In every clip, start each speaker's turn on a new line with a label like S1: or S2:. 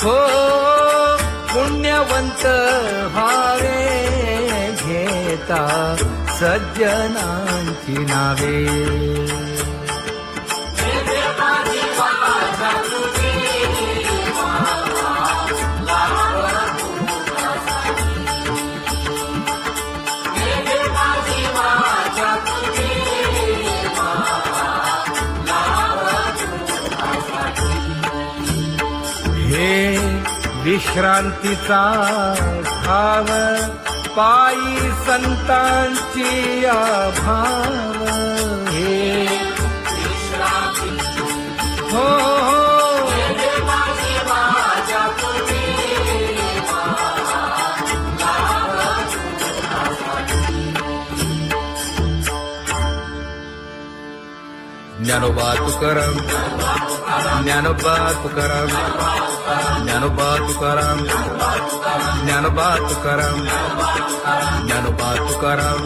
S1: हो पुण्यवंत व्हावे घेता सज्जनांची नावे. हे विश्रांतीचा भाव पायी संतांची आभाव. हे हो ज्ञानोबा तुकाराम, ज्ञानोबा तुकाराम, ज्ञानोबा तुकाराम, ज्ञानोबा तुकाराम, ज्ञानोबा तुकाराम,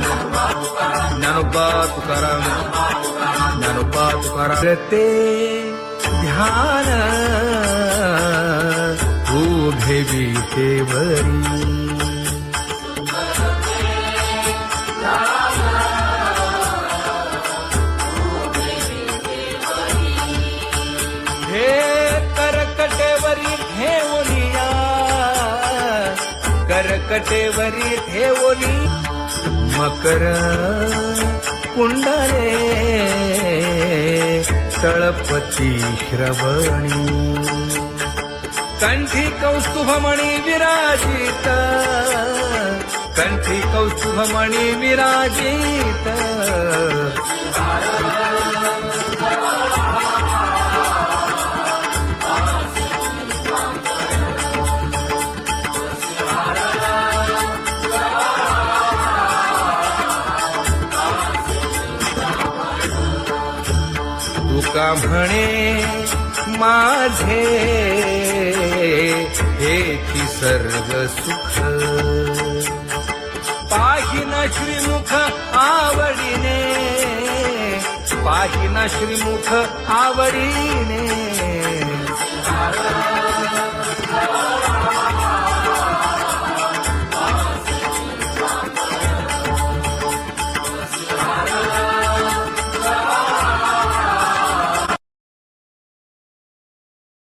S1: ज्ञानोबा तुकाराम, ज्ञानोबा तुकाराम. ते ध्यान उभे विटेवरी हे करकटेवरी ठेवलिया, करकटेवरी ठेवली मकर कुंडले तळपती श्रवणी. कंठी कौस्तुभमणी विराजित, कंठी कौस्तुभमणी विराजित. तुका म्हणे माझे हेची सर्व सुख, पाहिन श्रीमुख आवडीने, पाहिन श्रीमुख आवडीने.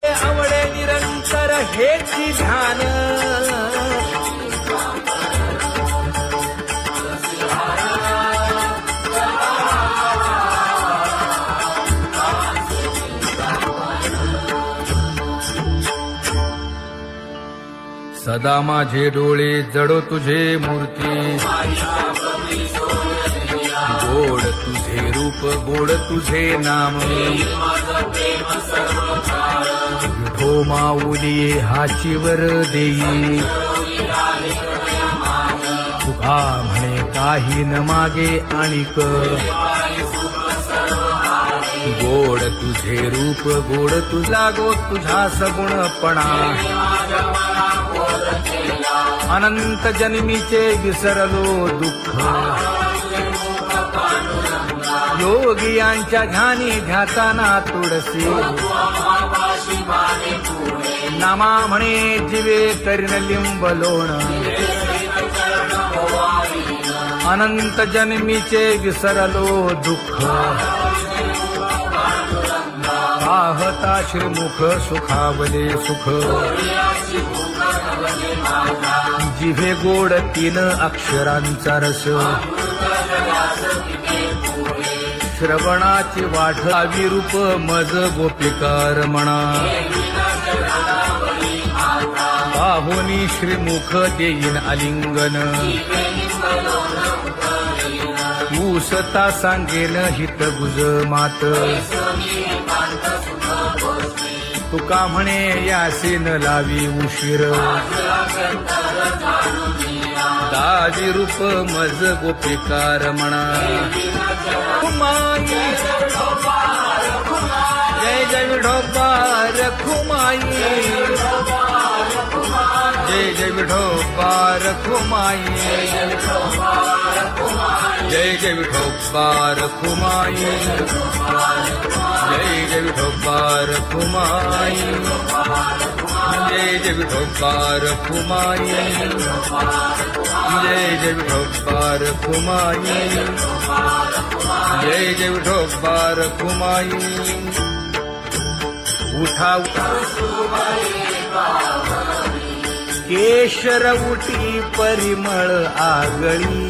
S1: आवडे निरंतर हेची ध्यान, सदा माझे डोळे जडो तुझे मूर्ती, गोड तुझे रूप गोड तुझे नाम. विठो माऊली हाचीवर देई, तुका म्हणे काही न मागे आणिक. गोड तुझे रूप गोड तुझा गो तुझा सगुणपणा. अनंत जन्मीचे विसरलो दुःख, योगियांच्या ध्यानी ध्याताना तुळसी. नामा म्हणे जीवे करीन लिंब लोण, अनंत जन्मीचे विसरलो दुःख. पाहता श्रीमुख सुखावले सुख, जिभे गोड 3 अक्षरांचा रस. श्रवणाची वाढ विरूप मज गोपिकार म्हणा. पाहुनी श्रीमुख देईन आलिंगन, ऊसता सांगेन हित गुज मात. तुका म्हणे यासी न लावी उशीर, दाजी रूप मज गोपिकार म्हणा. जय जय विठोबा रखुमाई, जय जय विठोबा रखुमाई जय जय विठोबा रखुमाई जय जय विठोबा रखुमाई जय जय विठोबा रखुमाई जय जय विठोबा रखुमाई जय जय विठोबा रखुमाई जय जय विठोबा रखुमाई उठा केशर उटी परिमळ आगळी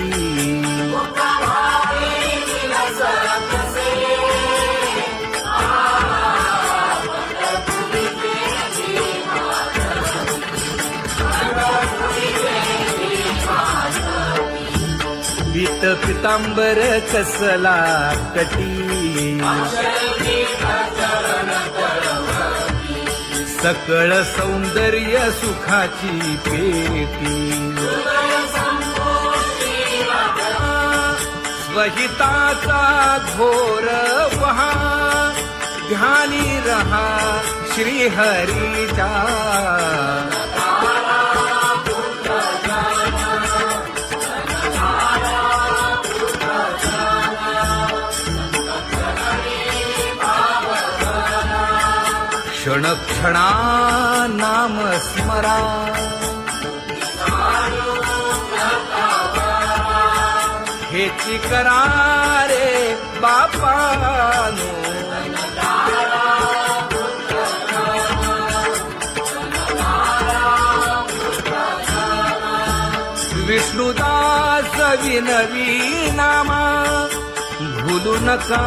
S1: पीत पितांबर कसला कटी सकळ सौंदर्य सुखाची पेटी स्वहिताचा घोर वहा ध्यानी रहा श्रीहरीचा क्षण क्षणा नाम स्मरा हेची करा रे बापानो विष्णुदास विनवी नामा भूलू नका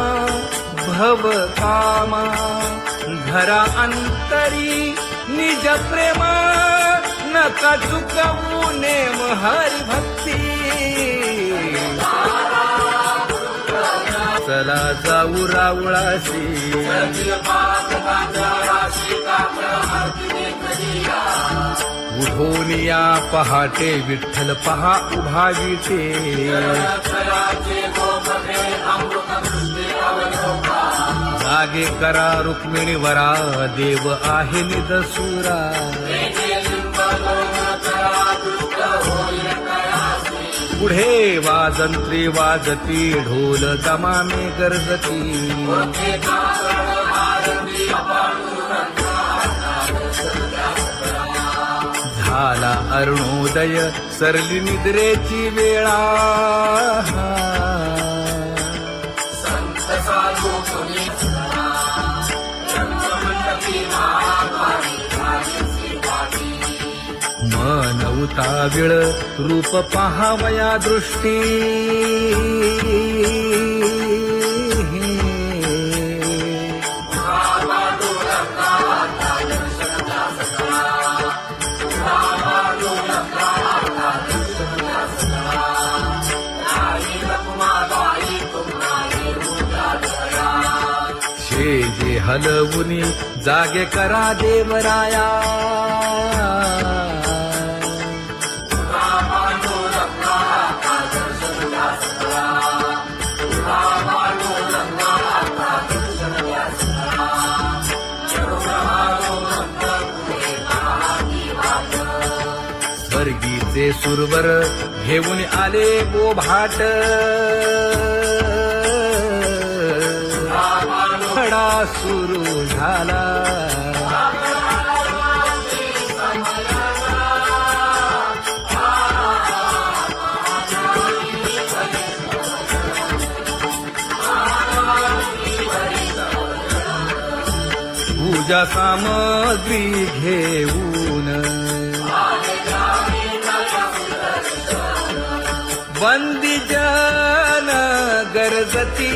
S1: भव कामा घरा अंतरी निज प्रेमा नका चुकवू नेम हरी भक्ती चला जाऊ रावळासी उठोनिया पहाटे विठ्ठल पहा उभा विटे जागे करा रुक्मिणी वरा देव आहे निदसुरा पुढे वाजंत्री वाजती ढोल दमामे गरजती झाला अरुणोदय सरली निद्रेची वेळा मन उताविळ रूप पहावया दृष्टी जे हलवुनी जागे करा देवराया स्वर्गीचे सुरवर घेऊन आले बोभाट खडा सुरू झाला पूजा सामग्री घेऊन बंदी जन गरजती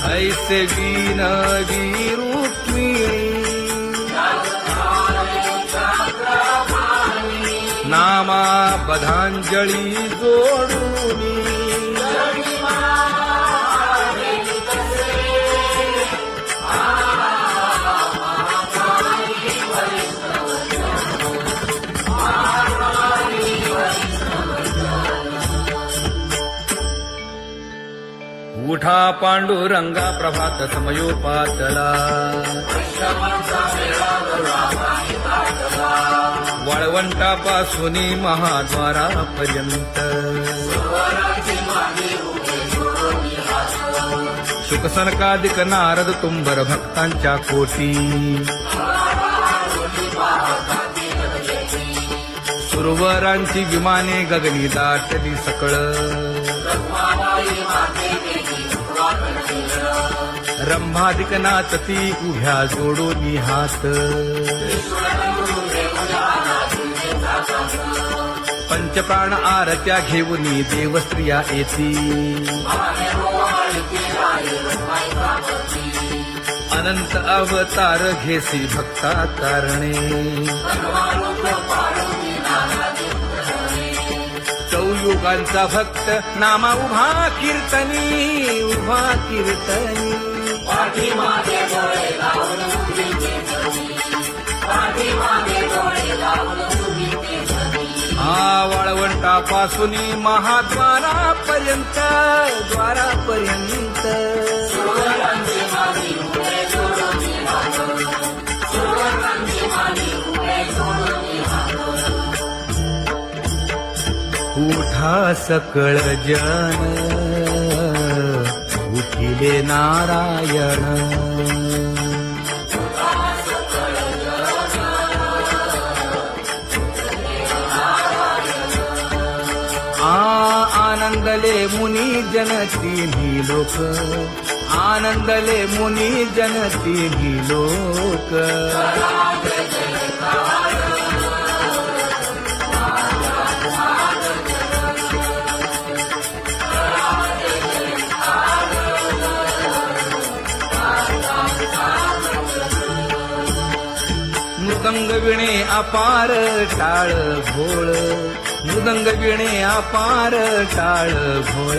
S1: ऐसे विनवी रुक्मिणी नामा बधांजळी जोडूनी पांडुरंगा प्रभात समयोपातला वाळवंटापासून महाद्वारापर्यंत शुकसनकादिक नारद तुंबर भक्तांच्या कोटी सुरवरांची विमाने गगनी दाटली सकळ रंभादिक नाचती उभ्या जोडोनी हात पंचप्राण आरत्या घेऊनी देवस्त्रिया येती अनंत अवतार घेसी भक्ता तारणे चौयुगांचा भक्त नामा उभा कीर्तनी उभा कीर्तनी वाळवंटापासून महाद्वारापर्यंत द्वारापर्यंत उठा सकळ जन उठिले नारायण आनंदले मुनी जन तिन्ही लोक आनंदले मुनी जन तिन्ही लोक मृदंग विणे अपार टाळ भोळ मृदंग विणे अपार टाळ भोळ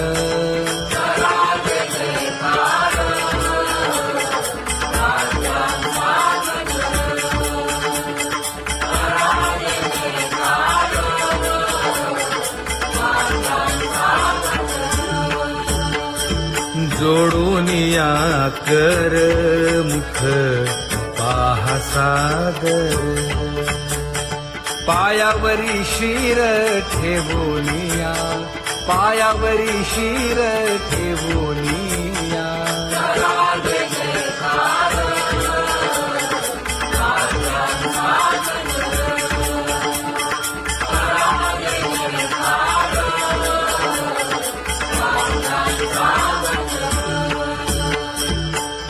S1: जोडूनिया कर मुख पाहा सागर पायावरी शिर ठेवोनिया पायावरी शिर ठेवोनिया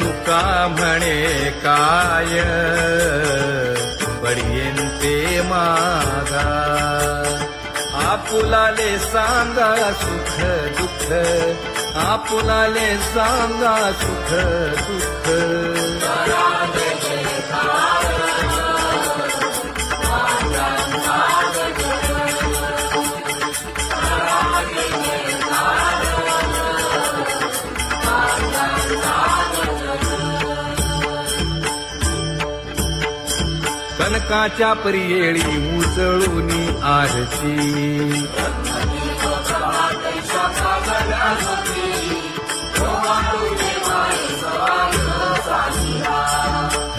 S1: तुका म्हणे काय पडियेंते मागा आपुलाले सांगा सुख दुःख आपुलाले सांगा सुख दुःख कनकाच्या परियेळी उजळूनी आरती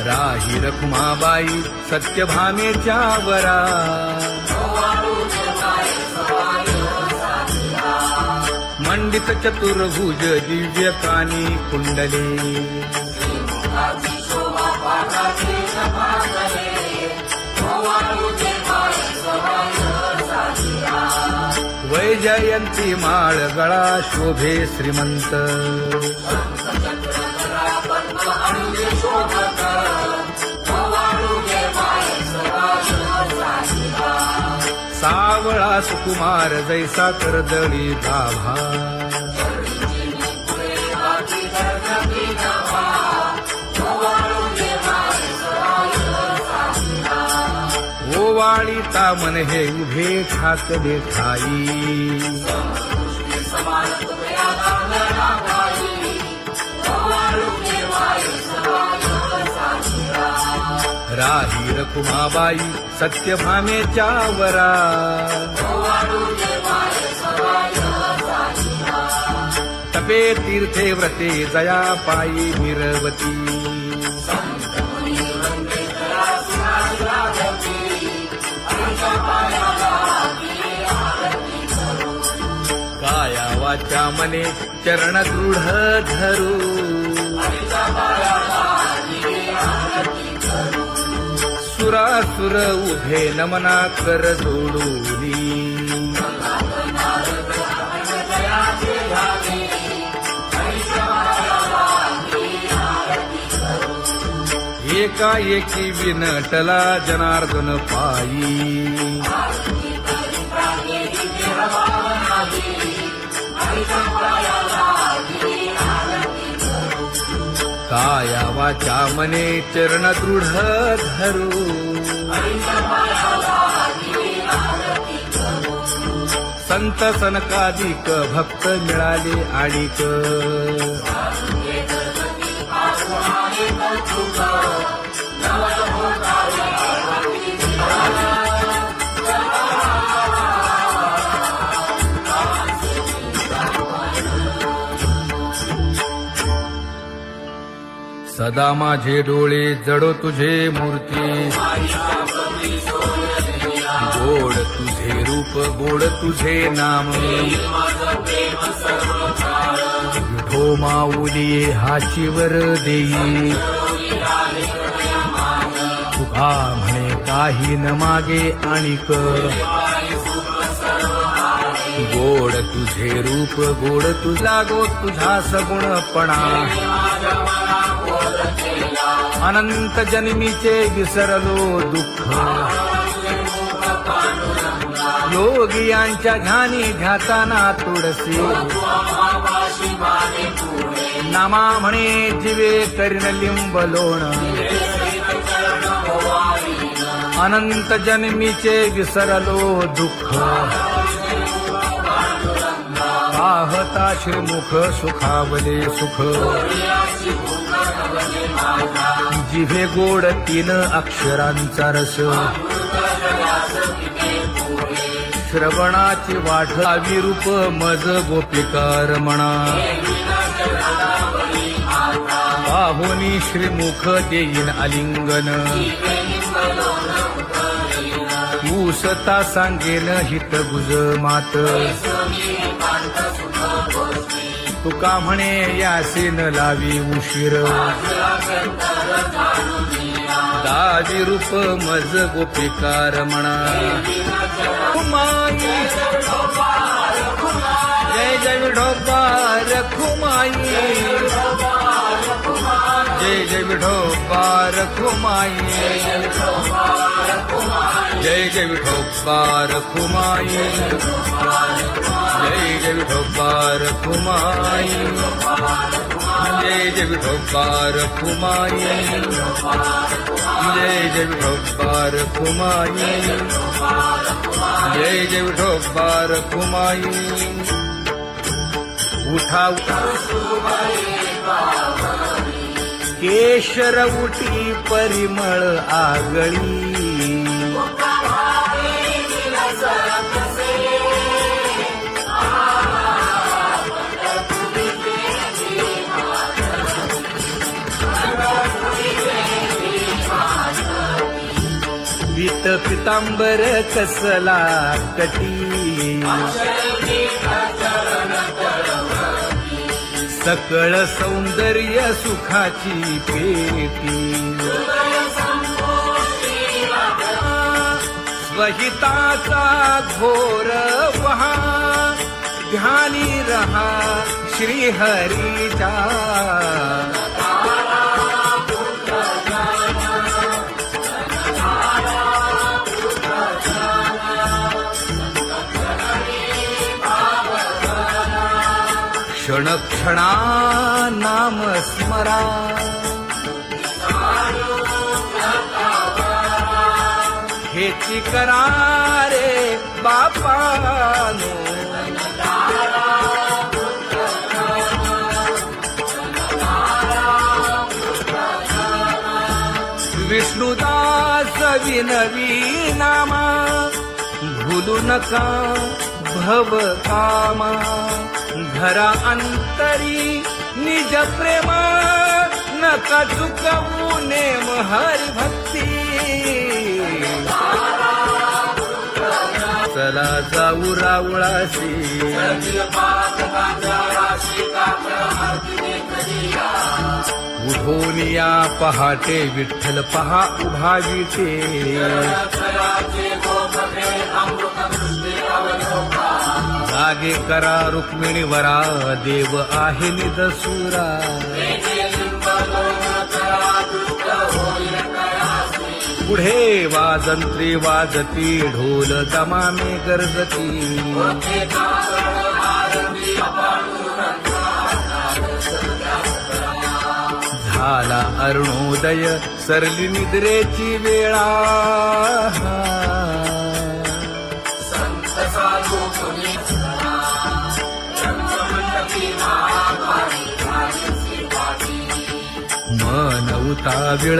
S1: राही रखुमाबाई सत्यभामेच्या वरा मंडित चतुर्भुज दिव्य कानी कुंडले वैजयंती माळ गळा शोभे श्रीमंत सावळा सुकुमार जैसा करदळी गाभा ओवाळी तामन हे उभे ठाकले ठाई राही रखुमाबाई सत्यभामेच्या वरा तपे तीर्थे व्रते जया पायी मिरवती काया वाचा मने चरण दृढ धरू सुरासुर उभे नमना कर जोडूनी एकाएकी विनटला जनार्दन पायी काया वाचा मने चरण दृढ धरू संत सनकादिक भक्त मिळाले आणिक सदा माझे डोळे जडो तुझे मूर्ती गोड तुझे रूप गोड तुझे नाम विठो माऊली हाचीवर देई तुका म्हणे काही न मागे आणिक गोड तुझे रूप गोड तुझा गो तुझा सगुणपणा अनंत जन्मीचे विसरलो दुःख योगियांच्या ध्यानी ध्याताना तुळसी नामा म्हणे जीवे करीन लिंबलोण अनंत जन्मीचे विसरलो दुःख पाहता श्रीमुख सुखावले सुख जिभे गोड 3 अक्षरांचा रस श्रवणाची वाढ विरूप मज गोपिकार म्हणा पाहुनी श्रीमुख देईन आलिंगन ऊसता सांगेन हित गुज मात तुका म्हणे यासीन लावी उशीर दावी रूप मज गोपिकार म्हणा खुमाई जय जय विठोबा खुमाई जय जय विठोबा खुमाई जय जय विठोबा खुमाई जय जय विठोबा खुमाई जय जय विठोबा खुमाई जय जय विठोबा खुमाई जय जय विठोबा खुमाई उठा केशर उठी परिमळ आगळी पीत पितांबर कसला कटी सकळ सौंदर्य सुखाची पेटी स्वहिताचा घोर वहा ध्यानी रहा श्रीहरीचा क्षण क्षणा नाम स्मरा हेची करा रे बापानो विष्णुदास विनवी नामा भूलू नका भव कामा घरा अंतरी निज प्रेमा नका चुकवू नेम हरी भक्ती चला जाऊ रावळासी उठोनिया पहाटे विठ्ठल पहा उभा विटे जागे करा रुक्मिणी वरा देव आहे निदसुरा पुढे वाजंत्री वाजती ढोल दमामे गरजती झाला अरुणोदय सरली निद्रेची वेळा मन उताविळ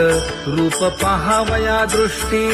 S1: रूप पहावया दृष्टी